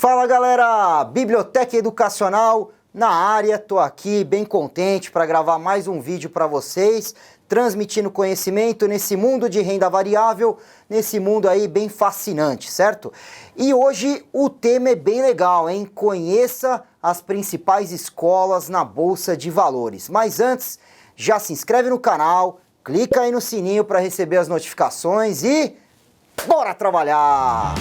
Fala galera, Biblioteca Educacional na área, tô aqui bem contente para gravar mais um vídeo para vocês, transmitindo conhecimento nesse mundo de renda variável, nesse mundo aí bem fascinante, certo? E hoje o tema é bem legal, hein? Conheça as principais escolas na Bolsa de Valores. Mas antes, já se inscreve no canal, clica aí no sininho para receber as notificações e bora trabalhar!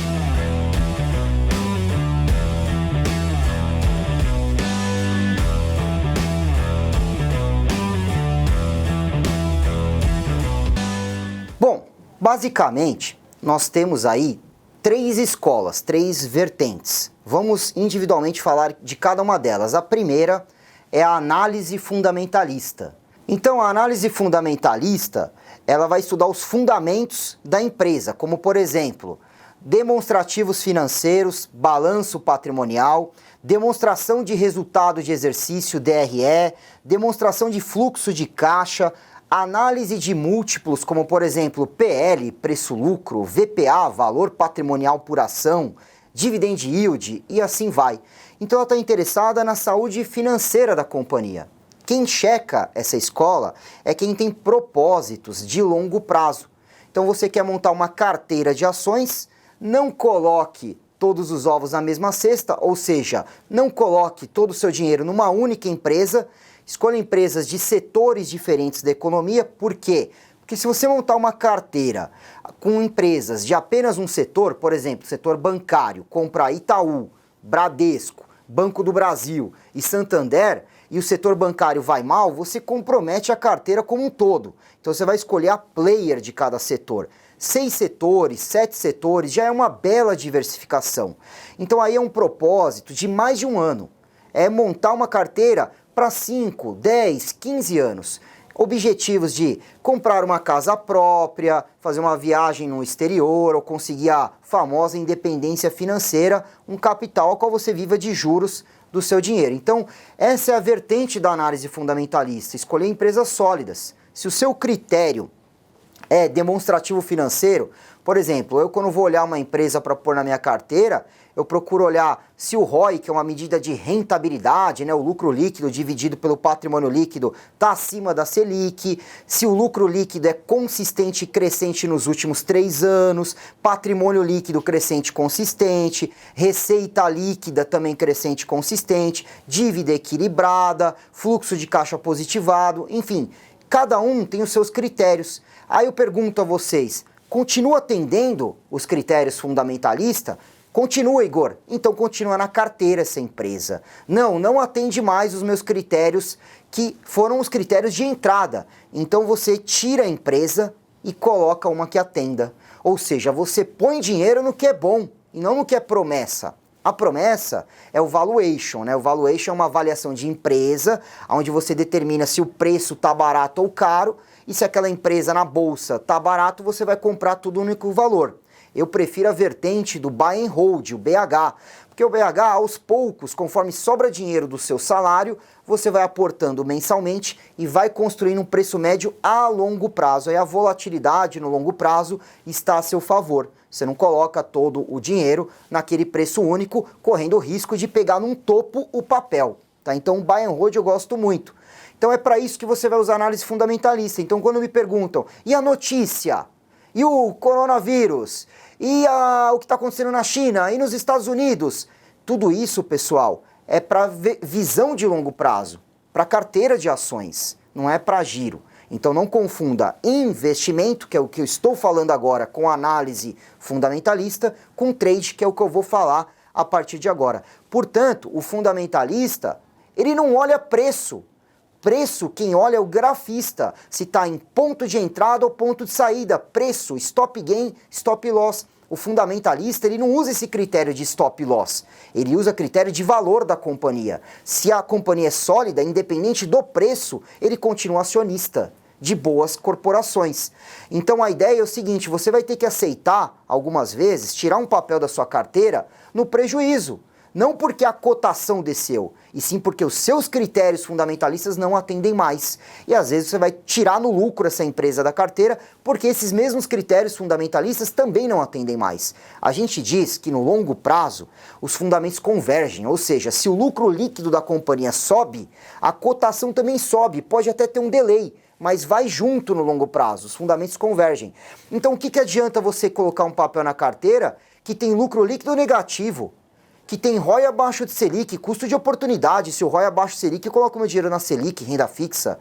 Bom, basicamente, nós temos aí três escolas, três vertentes. Vamos individualmente falar de cada uma delas. A primeira é a análise fundamentalista. Então, a análise fundamentalista, ela vai estudar os fundamentos da empresa, como, por exemplo, demonstrativos financeiros, balanço patrimonial, demonstração de resultado de exercício, DRE, demonstração de fluxo de caixa, análise de múltiplos, como por exemplo PL, preço-lucro, VPA, valor patrimonial por ação, dividend yield e assim vai. Então ela está interessada na saúde financeira da companhia. Quem checa essa escola é quem tem propósitos de longo prazo. Então você quer montar uma carteira de ações, não coloque todos os ovos na mesma cesta, ou seja, não coloque todo o seu dinheiro numa única empresa. Escolha empresas de setores diferentes da economia, por quê? Porque se você montar uma carteira com empresas de apenas um setor, por exemplo, setor bancário, comprar Itaú, Bradesco, Banco do Brasil e Santander, e o setor bancário vai mal, você compromete a carteira como um todo. Então você vai escolher a player de cada setor. 6 setores, 7 setores, já é uma bela diversificação. Então aí é um propósito de mais de um ano. É montar uma carteira para 5, 10, 15 anos. Objetivos de comprar uma casa própria, fazer uma viagem no exterior ou conseguir a famosa independência financeira, um capital ao qual você viva de juros do seu dinheiro. Então, essa é a vertente da análise fundamentalista, escolher empresas sólidas. Se o seu critério é demonstrativo financeiro, por exemplo, eu quando vou olhar uma empresa para pôr na minha carteira, eu procuro olhar se o ROI, que é uma medida de rentabilidade, né, o lucro líquido dividido pelo patrimônio líquido, está acima da Selic, se o lucro líquido é consistente e crescente nos últimos 3 anos, patrimônio líquido crescente e consistente, receita líquida também crescente e consistente, dívida equilibrada, fluxo de caixa positivado, enfim, cada um tem os seus critérios. Aí eu pergunto a vocês, continua atendendo os critérios fundamentalistas? Continua, Igor. Então continua na carteira essa empresa. Não atende mais os meus critérios que foram os critérios de entrada. Então você tira a empresa e coloca uma que atenda. Ou seja, você põe dinheiro no que é bom e não no que é promessa. A promessa é o valuation, né? O valuation é uma avaliação de empresa, onde você determina se o preço está barato ou caro, e se aquela empresa na bolsa está barato, você vai comprar tudo no único valor. Eu prefiro a vertente do buy and hold, o BH, porque o BH, aos poucos, conforme sobra dinheiro do seu salário, você vai aportando mensalmente e vai construindo um preço médio a longo prazo. Aí a volatilidade no longo prazo está a seu favor. Você não coloca todo o dinheiro naquele preço único, correndo o risco de pegar num topo o papel. Tá? Então o buy and hold eu gosto muito. Então é para isso que você vai usar análise fundamentalista. Então quando me perguntam, e a notícia? E o coronavírus? E o que está acontecendo na China? E nos Estados Unidos? Tudo isso, pessoal, é para visão de longo prazo, para carteira de ações, não é para giro. Então não confunda investimento, que é o que eu estou falando agora, com análise fundamentalista, com trade, que é o que eu vou falar a partir de agora. Portanto, o fundamentalista, ele não olha preço. Preço, quem olha é o grafista, se está em ponto de entrada ou ponto de saída, preço, stop gain, stop loss. O fundamentalista, ele não usa esse critério de stop loss, ele usa critério de valor da companhia. Se a companhia é sólida, independente do preço, ele continua acionista de boas corporações. Então a ideia é o seguinte, você vai ter que aceitar, algumas vezes, tirar um papel da sua carteira no prejuízo. Não porque a cotação desceu, e sim porque os seus critérios fundamentalistas não atendem mais. E às vezes você vai tirar no lucro essa empresa da carteira, porque esses mesmos critérios fundamentalistas também não atendem mais. A gente diz que no longo prazo os fundamentos convergem, ou seja, se o lucro líquido da companhia sobe, a cotação também sobe, pode até ter um delay, mas vai junto no longo prazo, os fundamentos convergem. Então o que adianta você colocar um papel na carteira que tem lucro líquido negativo, que tem ROI abaixo de Selic, custo de oportunidade, se o ROI abaixo de Selic, eu coloco meu dinheiro na Selic, renda fixa,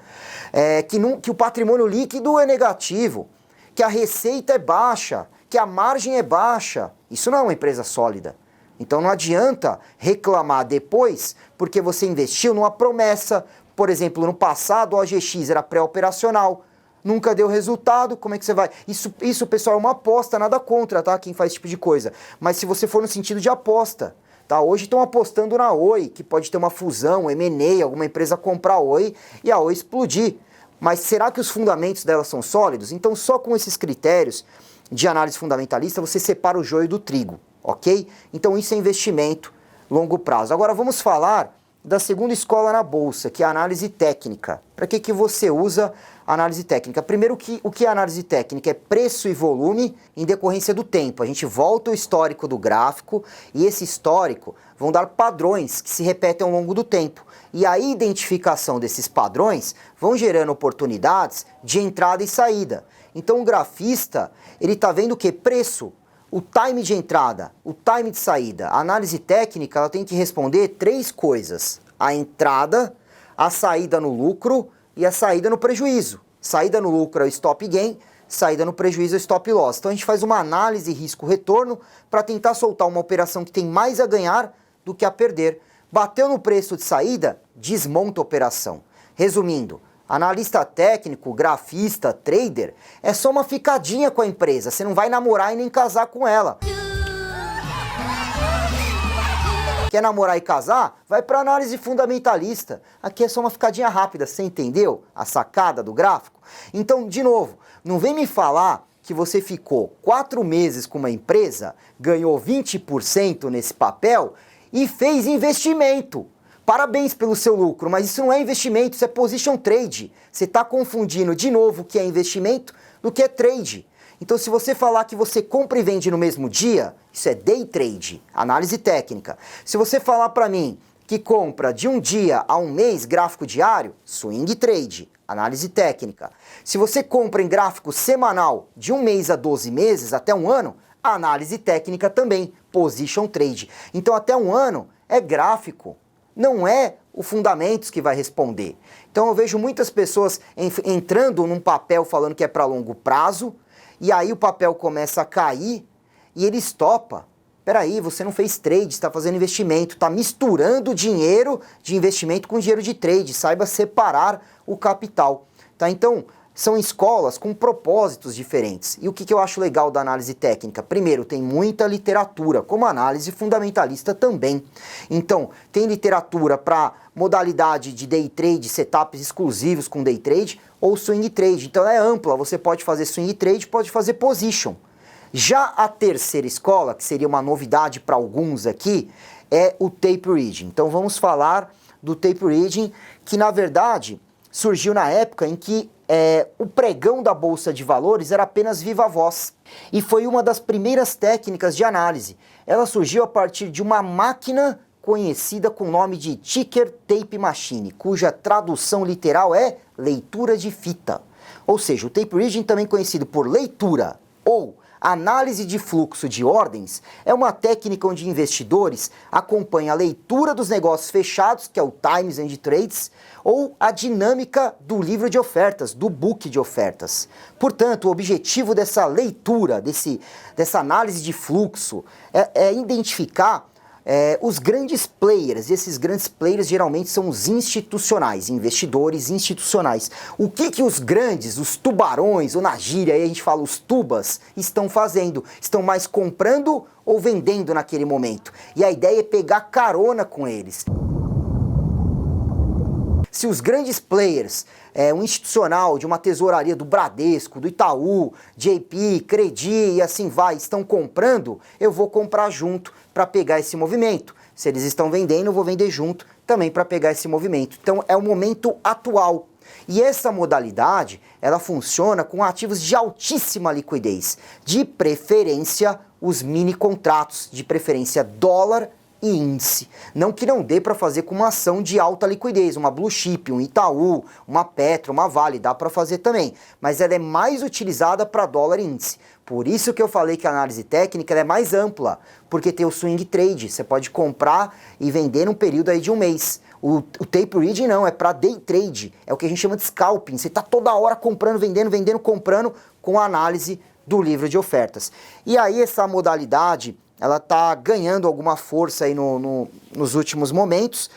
que o patrimônio líquido é negativo, que a receita é baixa, que a margem é baixa. Isso não é uma empresa sólida. Então não adianta reclamar depois, porque você investiu numa promessa. Por exemplo, no passado o OGX era pré-operacional, nunca deu resultado, como é que você vai? Isso, pessoal, é uma aposta, nada contra, tá? Quem faz esse tipo de coisa. Mas se você for no sentido de aposta, tá? Hoje estão apostando na Oi, que pode ter uma fusão, M&A, alguma empresa comprar a Oi e a Oi explodir. Mas será que os fundamentos dela são sólidos? Então só com esses critérios de análise fundamentalista você separa o joio do trigo, ok? Então isso é investimento longo prazo. Agora vamos falar da segunda escola na bolsa, que é a análise técnica. Para que você usa a análise técnica? Primeiro, o que é análise técnica? É preço e volume em decorrência do tempo. A gente volta o histórico do gráfico e esse histórico vão dar padrões que se repetem ao longo do tempo. E a identificação desses padrões vão gerando oportunidades de entrada e saída. Então o grafista, ele está vendo o que? Preço. O time de entrada, o time de saída. A análise técnica, ela tem que responder 3 coisas: a entrada, a saída no lucro e a saída no prejuízo. Saída no lucro é o stop gain, saída no prejuízo é o stop loss. Então a gente faz uma análise risco-retorno para tentar soltar uma operação que tem mais a ganhar do que a perder. Bateu no preço de saída, desmonta a operação. Resumindo, analista técnico, grafista, trader, é só uma ficadinha com a empresa. Você não vai namorar e nem casar com ela. Quer namorar e casar? Vai para análise fundamentalista. Aqui é só uma ficadinha rápida. Você entendeu a sacada do gráfico? Então, de novo, não vem me falar que você ficou 4 meses com uma empresa, ganhou 20% nesse papel e fez investimento. Parabéns pelo seu lucro, mas isso não é investimento, isso é position trade. Você está confundindo de novo o que é investimento do que é trade. Então se você falar que você compra e vende no mesmo dia, isso é day trade, análise técnica. Se você falar para mim que compra de um dia a um mês, gráfico diário, swing trade, análise técnica. Se você compra em gráfico semanal de um mês a 12 meses, até um ano, análise técnica também, position trade. Então até um ano é gráfico. Não é o fundamentos que vai responder. Então eu vejo muitas pessoas entrando num papel falando que é para longo prazo, e aí o papel começa a cair e ele estopa. Peraí, você não fez trade, está fazendo investimento, está misturando dinheiro de investimento com dinheiro de trade, saiba separar o capital. Tá? Então, são escolas com propósitos diferentes. E o que eu acho legal da análise técnica? Primeiro, tem muita literatura, como a análise fundamentalista também. Então, tem literatura para modalidade de day trade, setups exclusivos com day trade ou swing trade. Então é ampla, você pode fazer swing trade, pode fazer position. Já a terceira escola, que seria uma novidade para alguns aqui, é o tape reading. Então vamos falar do tape reading, que na verdade surgiu na época em que o pregão da Bolsa de Valores era apenas viva voz. E foi uma das primeiras técnicas de análise. Ela surgiu a partir de uma máquina conhecida com o nome de Ticker Tape Machine, cuja tradução literal é leitura de fita. Ou seja, o tape reading, também conhecido por leitura ou análise de fluxo de ordens, é uma técnica onde investidores acompanham a leitura dos negócios fechados, que é o Times and Trades, ou a dinâmica do livro de ofertas, do book de ofertas. Portanto, o objetivo dessa leitura, dessa análise de fluxo, é identificar os grandes players, e esses grandes players geralmente são os institucionais, investidores institucionais. O que os grandes, os tubarões, ou na gíria aí a gente fala os tubas, estão fazendo? Estão mais comprando ou vendendo naquele momento? E a ideia é pegar carona com eles. Se os grandes players, um institucional de uma tesouraria do Bradesco, do Itaú, JP, Credi e assim vai, estão comprando, eu vou comprar junto para pegar esse movimento. Se eles estão vendendo, eu vou vender junto também para pegar esse movimento. Então é o momento atual. E essa modalidade, ela funciona com ativos de altíssima liquidez, de preferência os mini contratos, de preferência dólar e índice. Não que não dê para fazer com uma ação de alta liquidez, uma Blue Chip, um Itaú, uma Petro, uma Vale, dá para fazer também, mas ela é mais utilizada para dólar e índice. Por isso que eu falei que a análise técnica ela é mais ampla, porque tem o swing trade, você pode comprar e vender num período aí de um mês. O tape reading não, é para day trade, é o que a gente chama de scalping, você está toda hora comprando, vendendo, comprando com a análise do livro de ofertas. E aí essa modalidade, ela está ganhando alguma força aí nos últimos momentos.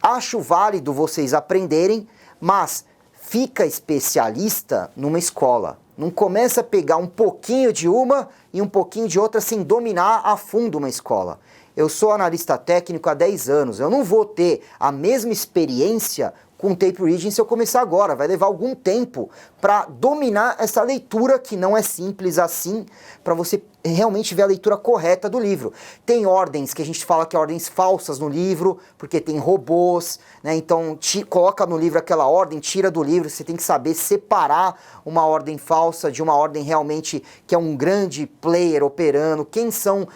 Acho válido vocês aprenderem, mas fica especialista numa escola. Não começa a pegar um pouquinho de uma e um pouquinho de outra sem dominar a fundo uma escola. Eu sou analista técnico há 10 anos, eu não vou ter a mesma experiência com tape reading se eu começar agora, vai levar algum tempo para dominar essa leitura que não é simples assim, para você realmente ver a leitura correta do livro. Tem ordens que a gente fala que é ordens falsas no livro, porque tem robôs, né? Então coloca no livro aquela ordem, tira do livro, você tem que saber separar uma ordem falsa de uma ordem realmente que é um grande player operando, quem são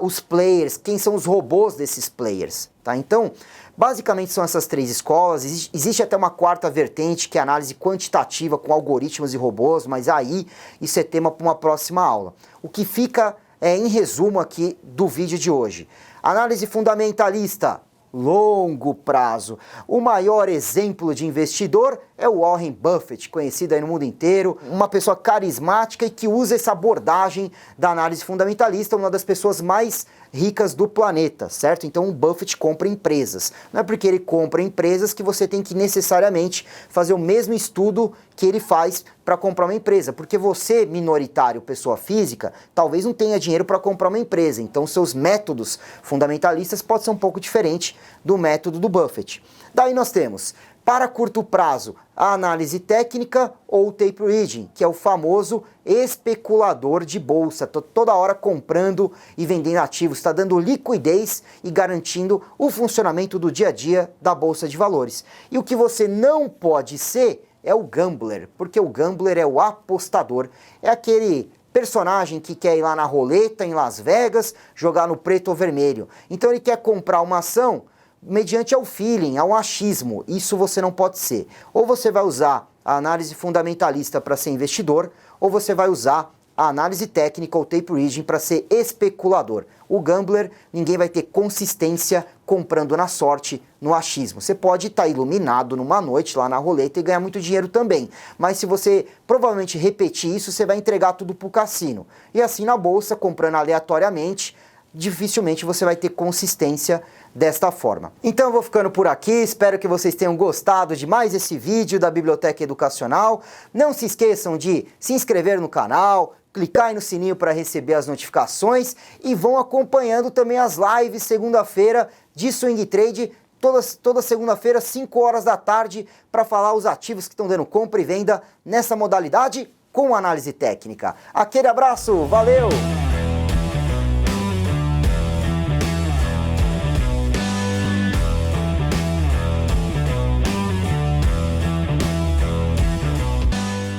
os players, quem são os robôs desses players, tá? Então, basicamente são essas três escolas. Existe até uma quarta vertente, que é a análise quantitativa com algoritmos e robôs, mas aí isso é tema para uma próxima aula. O que fica em resumo aqui do vídeo de hoje. Análise fundamentalista, longo prazo. O maior exemplo de investidor é o Warren Buffett, conhecido aí no mundo inteiro, uma pessoa carismática e que usa essa abordagem da análise fundamentalista, uma das pessoas mais ricas do planeta, certo? Então o Buffett compra empresas. Não é porque ele compra empresas que você tem que necessariamente fazer o mesmo estudo que ele faz para comprar uma empresa, porque você, minoritário, pessoa física, talvez não tenha dinheiro para comprar uma empresa, então seus métodos fundamentalistas podem ser um pouco diferentes do método do Buffett. Daí nós temos, para curto prazo, a análise técnica ou o tape reading, que é o famoso especulador de bolsa. Tô toda hora comprando e vendendo ativos, está dando liquidez e garantindo o funcionamento do dia a dia da bolsa de valores. E o que você não pode ser é o gambler, porque o gambler é o apostador, é aquele personagem que quer ir lá na roleta em Las Vegas, jogar no preto ou vermelho. Então ele quer comprar uma ação mediante ao feeling, ao achismo. Isso você não pode ser. Ou você vai usar a análise fundamentalista para ser investidor, ou você vai usar a análise técnica ou tape reading para ser especulador. O gambler, ninguém vai ter consistência comprando na sorte, no achismo. Você pode estar iluminado numa noite lá na roleta e ganhar muito dinheiro também. Mas se você provavelmente repetir isso, você vai entregar tudo para o cassino. E assim na bolsa, comprando aleatoriamente, dificilmente você vai ter consistência desta forma. Então eu vou ficando por aqui, espero que vocês tenham gostado de mais esse vídeo da Biblioteca Educacional. Não se esqueçam de se inscrever no canal, clicar aí no sininho para receber as notificações e vão acompanhando também as lives segunda-feira de Swing Trade, toda segunda-feira, 5 horas da tarde, para falar os ativos que estão dando compra e venda nessa modalidade com análise técnica. Aquele abraço, valeu!